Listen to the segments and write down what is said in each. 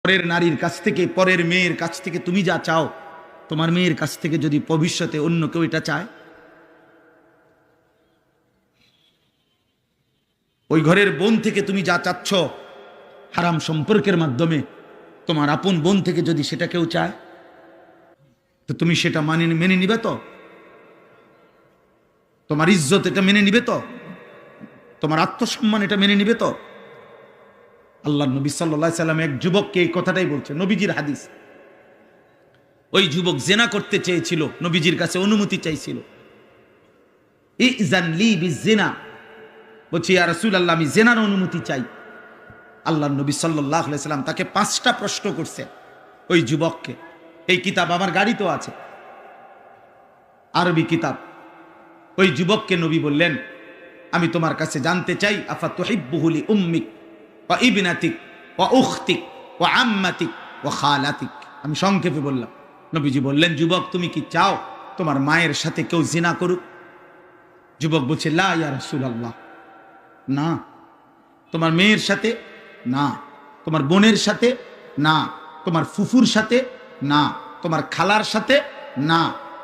পরের নারীর কাছ থেকে, পরের মেয়ের কাছ থেকে তুমি যা চাও, তোমার মেয়ের কাছ থেকে যদি ভবিষ্যতে অন্য কেউ এটা চায়, ওই ঘরের বোন থেকে তুমি যা চাচ্ছ হারাম সম্পর্কের মাধ্যমে, তোমার আপন বোন থেকে যদি সেটা কেউ চায়, তো তুমি সেটা মেনে নিবে তো? তোমার ইজ্জত এটা মেনে নিবে তো? তোমার আত্মসম্মান এটা মেনে নিবে তো? আল্লাহ নবী সাল্লাল্লাহু আলাইহি সাল্লাম এক যুবককে এই কথাটাই বলছে, নবীজির হাদিস। ওই যুবক জেনা করতে চেয়েছিল, নবীজির কাছে অনুমতি চাইছিল। ইজান লি বিজিনা, বলছি ইয়া রাসূলুল্লাহ আমি জেনার অনুমতি চাই। আল্লাহ নবী সাল্লাল্লাহু আলাইহি সাল্লাম তাকে 5টা প্রশ্ন করছে ওই যুবককে। এই কিতাব আমার গাড়িতেও আছে, আরবি কিতাব। ওই যুবককে নবী বললেন, আমি তোমার কাছে জানতে চাই, আফা তুহিব্বুহু লি উম্মিক ওয়া ইবনাতিক ওয়া উখতিক ওয়া আম্মাতিক ওয়া খালাতিক। আমি সংক্ষেপে বললাম। নবীজি বললেন, যুবক তুমি কি চাও তোমার মায়ের সাথে কেউ জিনা করুক? যুবক বলছে, লা ইয়া রাসূলুল্লাহ, না। তোমার মেয়ের সাথে না, তোমার বোনের সাথে না, তোমার ফুফুর সাথে না, তোমার খালার সাথে না।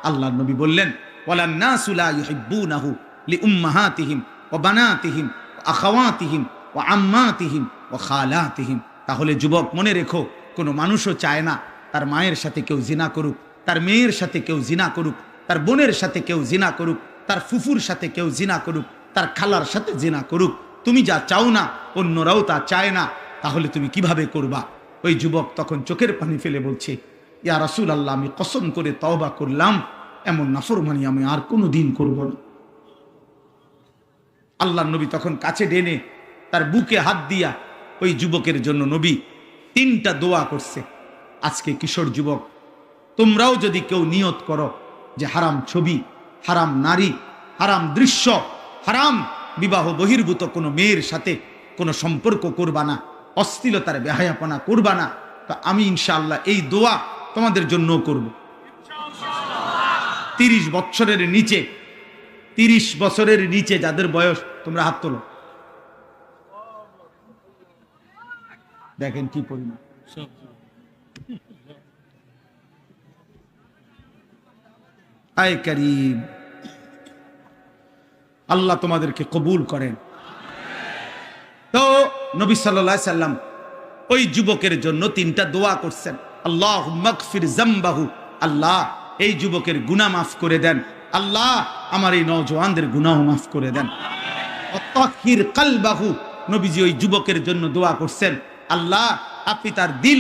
আল্লাহর নবী বললেন, ওয়ালান নাসু লা ইউহিব্বুনাহু লিউম্মাহাতিহিম ওয়া বানাতিহিম ওয়া আখাওয়াতিহিম ওয়া আম্মাতিহিম ওয়া খালাতিহিম। তাহলে যুবক মনে রেখো, কোনো মানুষও চায় না তার মায়ের সাথে কেউ জিনা করুক, তার মেয়ের সাথে কেউ জিনা করুক, তার বোনের সাথে কেউ জিনা করুক, তার ফুফুর সাথে কেউ জিনা করুক, তার খালার সাথে জিনা করুক। তুমি যা চাও না অন্যরাও তা চায় না, তাহলে তুমি কিভাবে করবা? ওই যুবক তখন চোখের পানি ফেলে বলছে, ইয়া রাসূলুল্লাহ আমি কসম করে তওবা করলাম, এমন নাফরমানি আমি আর কোনো দিন করব না। আল্লাহর নবী তখন কাছে টেনে তার বুকে হাত দিয়া ওই যুবকের জন্য নবী 3টা দোয়া করছে। আজকে কিশোর যুবক, তোমরাও যদি কেউ নিয়ত করো যে হারাম ছবি, হারাম নারী, হারাম দৃশ্য, হারাম বিবাহ বহির্ভূত কোনো মেয়ের সাথে কোনো সম্পর্ক করবা না, অশ্লীলতার বেহায়াপনা করবা না, তো আমি ইনশাআল্লাহ এই দোয়া তোমাদের জন্য করব। 30 বছরের নিচে, 30 বছরের নিচে যাদের বয়স, তোমরা হাত তোলো। দেখেন কি পরিমাণ। আয় কারীম, আল্লাহ তোমাদেরকে কবুল করেন। তো নবী সাল্লাল্লাহু আলাইহি সাল্লাম ওই যুবকের জন্য 3টা দোয়া করছেন। আল্লাহুম্মা গফির যামবাহু, আল্লাহ এই যুবকের গুনাহ মাফ করে দেন, আল্লাহ আমার এই নওজওয়ানদের গুনাহ মাফ করে দেন। ওয়াতাহির কলবাহু, নবীজি ওই যুবকের জন্য দোয়া করছেন, আল্লাহ আপনি তার দিল